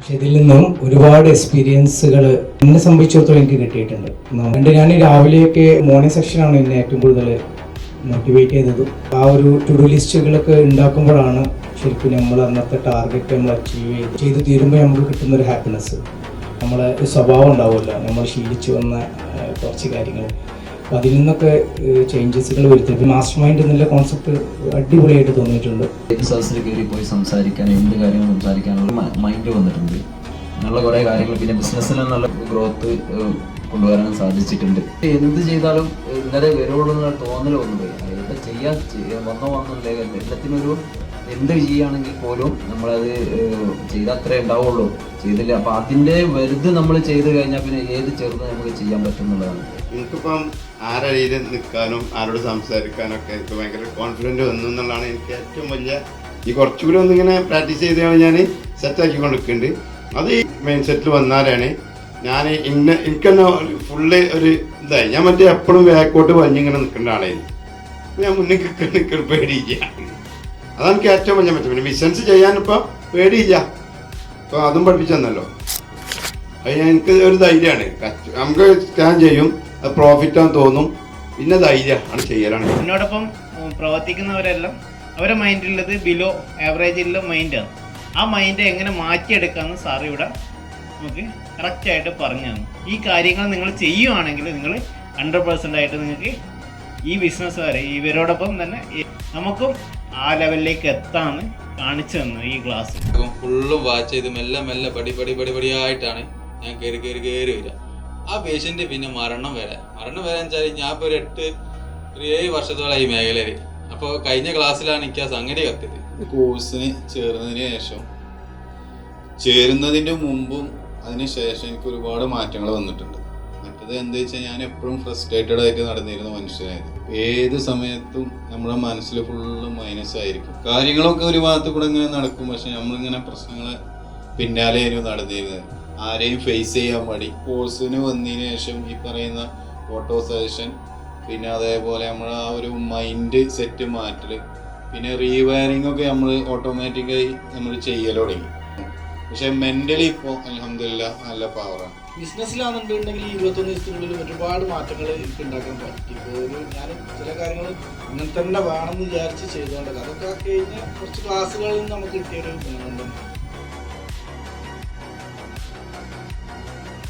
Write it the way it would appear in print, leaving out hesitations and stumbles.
പക്ഷെ ഇതിൽ നിന്നും ഒരുപാട് എക്സ്പീരിയൻസുകൾ എന്നെ സംബന്ധിച്ചിടത്തോളം എനിക്ക് കിട്ടിയിട്ടുണ്ട്. അതുകൊണ്ട് ഞാൻ രാവിലെയൊക്കെ മോർണിംഗ് സെക്ഷനാണ് എന്നെ ഏറ്റവും കൂടുതൽ മോട്ടിവേറ്റ് ചെയ്തത്. ആ ഒരു ടു ഡു ലിസ്റ്റുകളൊക്കെ ഉണ്ടാക്കുമ്പോഴാണ് ശരിക്കും നമ്മൾ അന്നത്തെ ടാർഗറ്റ് നമ്മൾ അച്ചീവ് ചെയ്ത് തീരുമ്പോൾ നമുക്ക് കിട്ടുന്നൊരു ഹാപ്പിനെസ്. നമ്മളെ സ്വഭാവം ഉണ്ടാവില്ല, നമ്മൾ ശീലിച്ചു വന്ന കുറച്ച് കാര്യങ്ങൾ. അപ്പോൾ അതിൽ നിന്നൊക്കെ ചേഞ്ചസുകൾ വരുത്തി മാസ്റ്റർ മൈൻഡ് എന്നുള്ള കോൺസെപ്റ്റ് അടിപൊളിയായിട്ട് തോന്നിയിട്ടുണ്ട്. സദസ്സിൽ കയറി പോയി സംസാരിക്കാൻ, എന്ത് കാര്യങ്ങൾ സംസാരിക്കാനുള്ള മൈൻഡ് വന്നിട്ടുണ്ട്. അങ്ങനെയുള്ള കുറേ കാര്യങ്ങൾ, പിന്നെ ബിസിനസ്സിൽ നല്ല ഗ്രോത്ത് കൊണ്ടുവരാനും സാധിച്ചിട്ടുണ്ട്. എന്ത് ചെയ്താലും ഇന്നലെ വരുവുള്ള തോന്നൽ വന്നുപോയി. എന്താ ചെയ്യാൻ വന്നില്ലേ, എല്ലാത്തിനൊരു എന്ത് ചെയ്യുകയാണെങ്കിൽ പോലും നമ്മളത് ചെയ്താൽ അത്രേ ഉണ്ടാവുള്ളൂ, ചെയ്തില്ല. അപ്പം അതിൻ്റെ വലുത് നമ്മൾ ചെയ്ത് കഴിഞ്ഞാൽ പിന്നെ ഏത് ചെറുത് നമുക്ക് ചെയ്യാൻ പറ്റുന്നുള്ളതാണ്. എനിക്കിപ്പം ആരടിയിൽ നിൽക്കാനും ആരോട് സംസാരിക്കാനൊക്കെ എനിക്ക് ഭയങ്കര കോൺഫിഡൻറ്റ് വന്നു എന്നുള്ളതാണ് എനിക്ക് ഏറ്റവും വലിയ. ഈ കുറച്ചുകൂടി ഒന്നിങ്ങനെ പ്രാക്ടീസ് ചെയ്താണ് ഞാൻ സെറ്റാക്കിക്കൊണ്ട് നിൽക്കുന്നുണ്ട്. അത് ഈ മെയിൻ സെറ്റിൽ വന്നാലാണ് ഞാൻ എനിക്കെന്നെ ഫുള്ള് ഒരു ഇതായി. ഞാൻ മറ്റേ എപ്പോഴും ബാക്കോട്ട് വലിഞ്ഞിങ്ങനെ നിൽക്കേണ്ട ആളായിരുന്നു. ഞാൻ മുന്നിൽ നിൽക്കുന്ന പേടിയില്ല. അതാണ് എനിക്ക് ഏറ്റവും വലിയ മെച്ചം. പിന്നെ ബിസിനസ് ചെയ്യാനിപ്പോൾ പേടിയില്ല. അപ്പോൾ അതും പഠിപ്പിച്ചു തന്നല്ലോ. അത് എനിക്ക് ഒരു ധൈര്യമാണ്. നമുക്ക് സ്കാൻ ചെയ്യും, അത് പ്രോഫിറ്റാന്ന് തോന്നും, പിന്നെ ധൈര്യമാണ് ചെയ്യലാണ്. എന്നോടൊപ്പം പ്രവർത്തിക്കുന്നവരെല്ലാം അവരുടെ മൈൻഡിലുള്ളത് ബിലോ ആവറേജിലുള്ള മൈൻഡാണ്. ആ മൈൻഡ് എങ്ങനെ മാറ്റിയെടുക്കാമെന്ന് സാർ ഇവിടെ നമുക്ക് കറക്റ്റായിട്ട് പറഞ്ഞു തന്നു. ഈ കാര്യങ്ങൾ നിങ്ങൾ ചെയ്യുവാണെങ്കിൽ നിങ്ങൾ 100% ആയിട്ട് നിങ്ങൾക്ക് ഈ ബിസിനസ് വരെ ഇവരോടൊപ്പം തന്നെ നമുക്കും ആ ലെവലിലേക്ക് എത്താമെന്ന് കാണിച്ചു തന്നു ഈ ക്ലാസ്. ഫുള്ളും വാച്ച് ചെയ്ത് മെല്ലെ മെല്ലെ പടിയായിട്ടാണ് ഞാൻ കയറി വരിക. ആ പേഷ്യൻ്റ് പിന്നെ മരണം വരെ വെച്ചാൽ ഞാൻ ഇപ്പോൾ ഒരു 7 വർഷത്തോളം ഈ മേഖലയിൽ. അപ്പോൾ കഴിഞ്ഞ ക്ലാസ്സിലാണ് എനിക്ക് ആ സംഗതി കത്തിയത്. കോഴ്സിന് ചേരുന്നതിൻ്റെ മുമ്പും അതിന് ശേഷം എനിക്ക് ഒരുപാട് മാറ്റങ്ങൾ വന്നിട്ടുണ്ട്. മറ്റത് എന്താ വെച്ചാൽ ഞാൻ എപ്പോഴും ഫ്രസ്ട്രേറ്റഡ് ആയിട്ട് നടന്നിരുന്ന മനുഷ്യനായിരുന്നു. ഏത് സമയത്തും നമ്മുടെ മനസ്സിൽ ഫുള്ള് മൈനസ് ആയിരിക്കും. കാര്യങ്ങളൊക്കെ ഒരു ഭാഗത്ത് കൂടെ ഇങ്ങനെ നടക്കും, പക്ഷെ നമ്മളിങ്ങനെ പ്രശ്നങ്ങളെ പിന്നാലെയായിരുന്നു നടന്നിരുന്നത്. ആരെയും ഫേസ് ചെയ്യാൻ മടി. കോഴ്സിന് വന്നതിന് ശേഷം ഈ പറയുന്ന ഫോട്ടോ സജഷൻ, പിന്നെ അതേപോലെ നമ്മുടെ ആ ഒരു മൈൻഡ് സെറ്റ് മാറ്റൽ, പിന്നെ റീവയറിംഗ് ഒക്കെ നമ്മൾ ഓട്ടോമാറ്റിക്കായി നമ്മൾ ചെയ്യൽ തുടങ്ങി. പക്ഷെ മെൻ്റലി ഇപ്പോൾ അൽഹംദുലില്ലാഹ് നല്ല പവറാണ്. ബിസിനസ്സിലാണെന്നുണ്ടെങ്കിൽ 21 ദിവസത്തിനുള്ളിൽ ഒരുപാട് മാറ്റങ്ങൾ എനിക്ക് ഉണ്ടാക്കാൻ പറ്റി. ഇപ്പോൾ ഞാൻ ചില കാര്യങ്ങൾ അങ്ങനെ തന്നെ വേണമെന്ന് വിചാരിച്ച് ചെയ്തുകൊണ്ടൊക്കെ അതൊക്കെ കഴിഞ്ഞ് കുറച്ച് ക്ലാസ്സുകളിൽ നിന്ന് നമുക്ക് കിട്ടിയൊരു ഗുണമുണ്ട്.